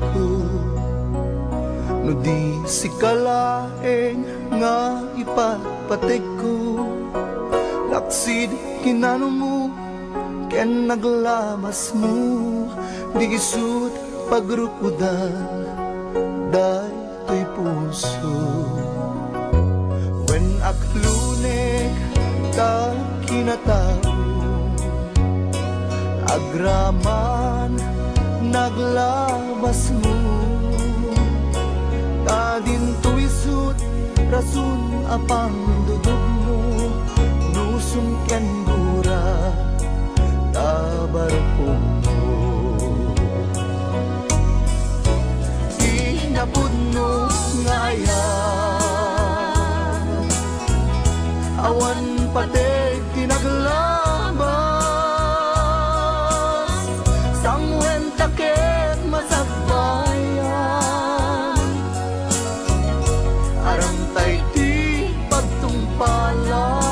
ko. No di si kalaeng nga ipapatig ko, laksid kinano mo ken naglabas mo, di isut pagrukudan day to'y puso. When aklunek ka kinatao, agraman naglabas mo, kadin to'y isut rason apang dudog mo, nusum ken gura tabarpong mo. Napudno ngayan, awan patig tinaglabas, sangwen takit masagbayan, aram tay di pagtumpalan.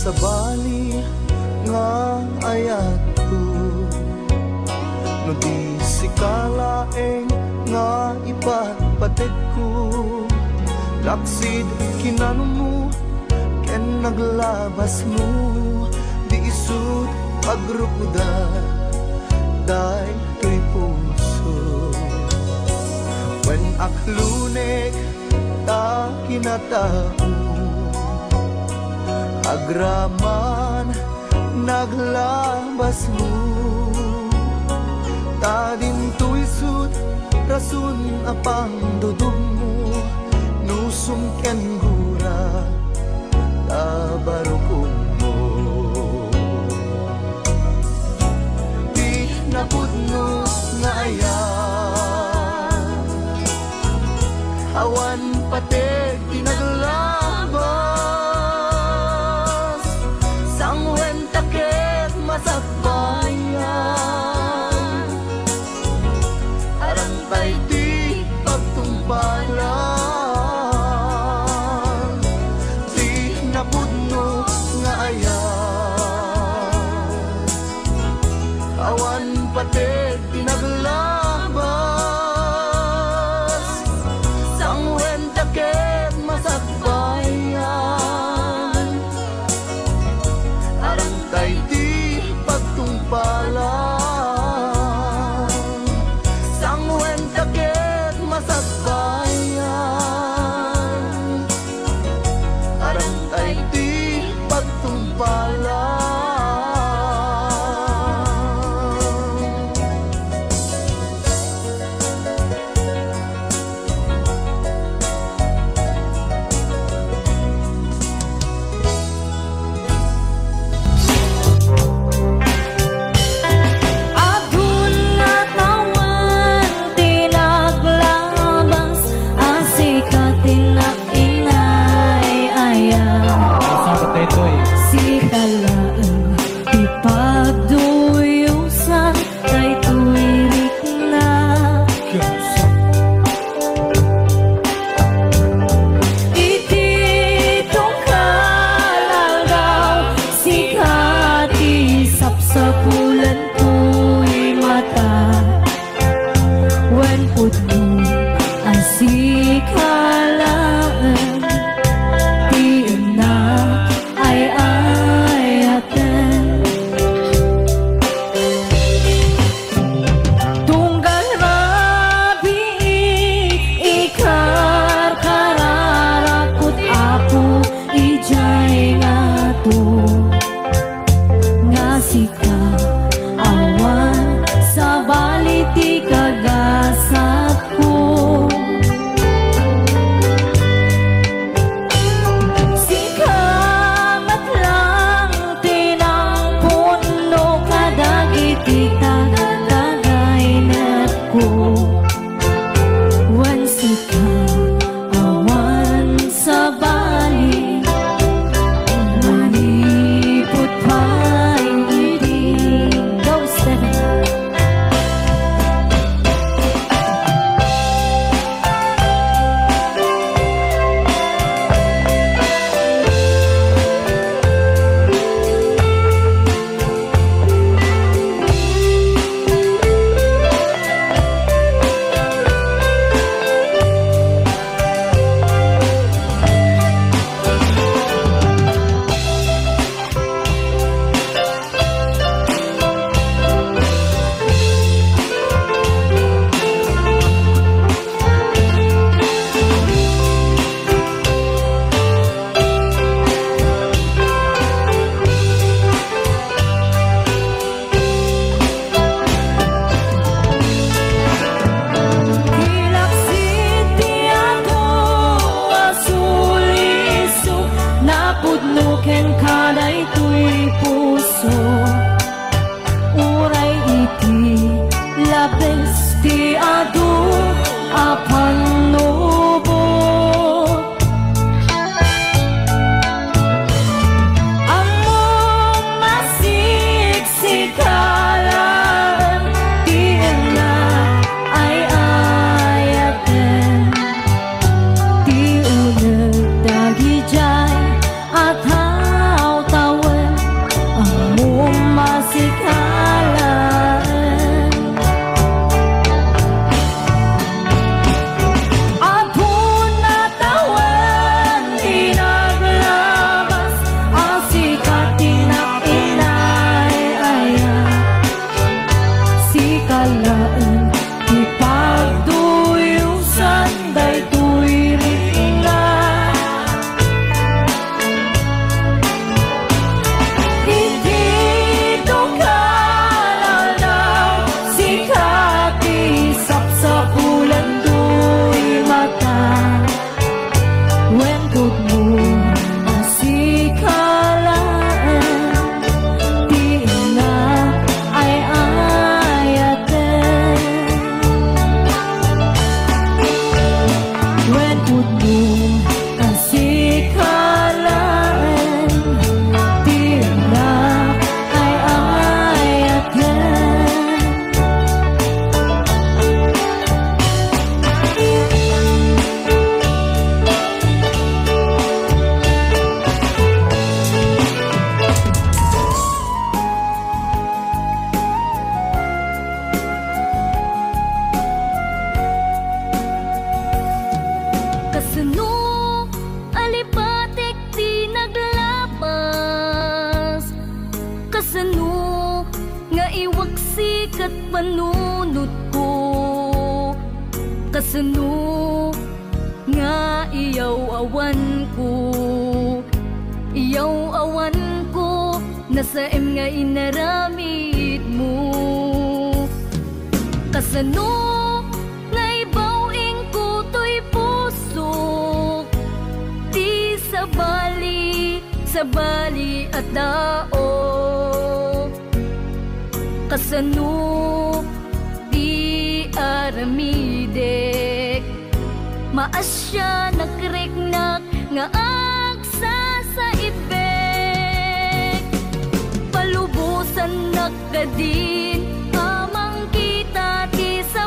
Sa bali nga ayat ko, no di si kalaeng nga ipatpatig ko, laksid kinano mo ken naglabas mo, di isut pagrukudan day to'y puso. When aklunek ta kinatao, agraman naglabas mo, tadin to'y isut rason apang dudog mo, nusum ken gura tabarukong mo. Di napudno nga ayan, awan patig tinaglabas, sangwen takit masakbayan, arang kay di pagtumpalan. daytoy puso uray iti labes ti adu apan nubo amo masiksikalan ti na ay ayaten ti uneg dagi jay at hawtawan amo masikalan apun natawan tinaglabas ang sikat tinakinay ayan sikalaan ipagduyusan daytoy ringan dito ka lalaw sikat isapsapulan do'y mata wentod mo ang sikalaan di na ay ayaten wentod mo ang sikalaan di na ay ayaten kasano alipatik di naglabas kasano nga iwaksik at panunod ko kasano nga iyaw awan ko nasa nga inaramid mo kasano nga ibawing ko to'y puso di sa bali at dao kasano di aramidek maasya nakriknak nga agsa sa ibek palubusan nagkadin amang kita ti sa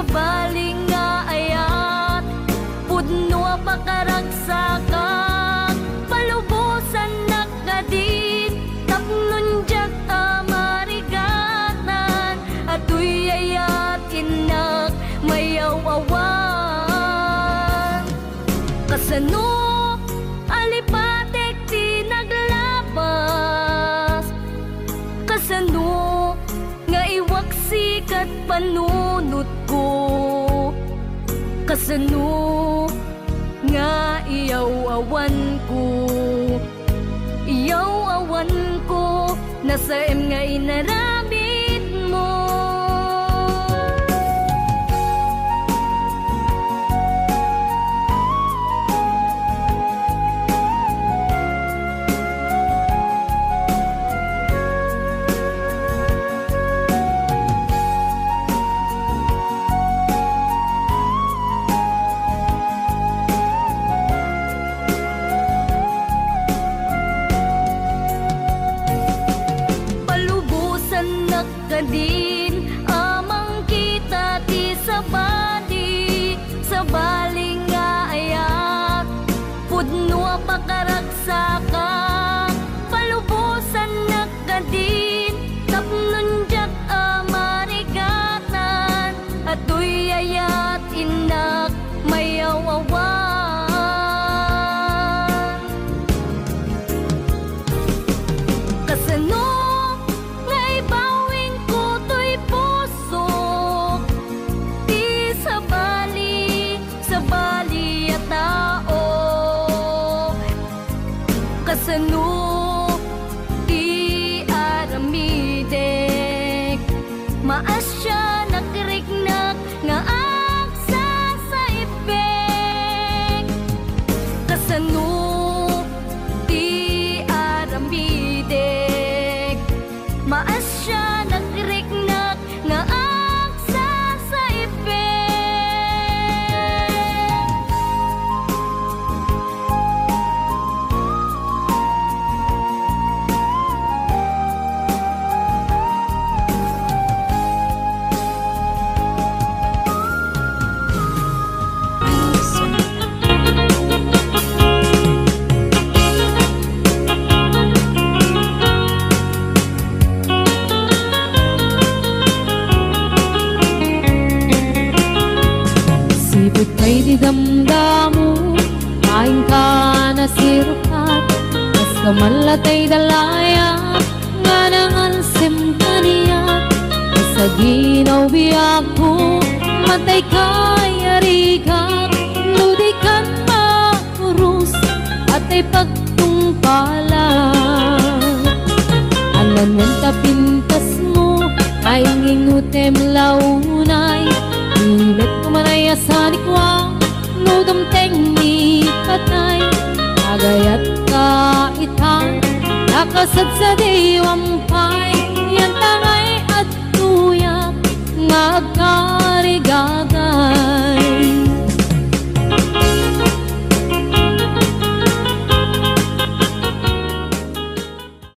bali nga ayat pudno pakaragsakan palubusan nagkadin tapnon jak amarigatan atoy ayat inak mayawawan kasano alipatek ti naglabas kasano nga iwaksik at panunod ko kasano nga iyaw awan ko nasa nga inaramid mo damo kain ka na sirukat kas kamalatay dalaya nga nangansim kaniya sa ginaw biyak ko matay kay arigat ludikan maurus at ay pagtungpalan anan wenta pintas mo ay ngingutem launay imet kumanay asanikwa nudom teng ni patay agayat ka itang nakasad sa diwampay yan tangay at tuyak nga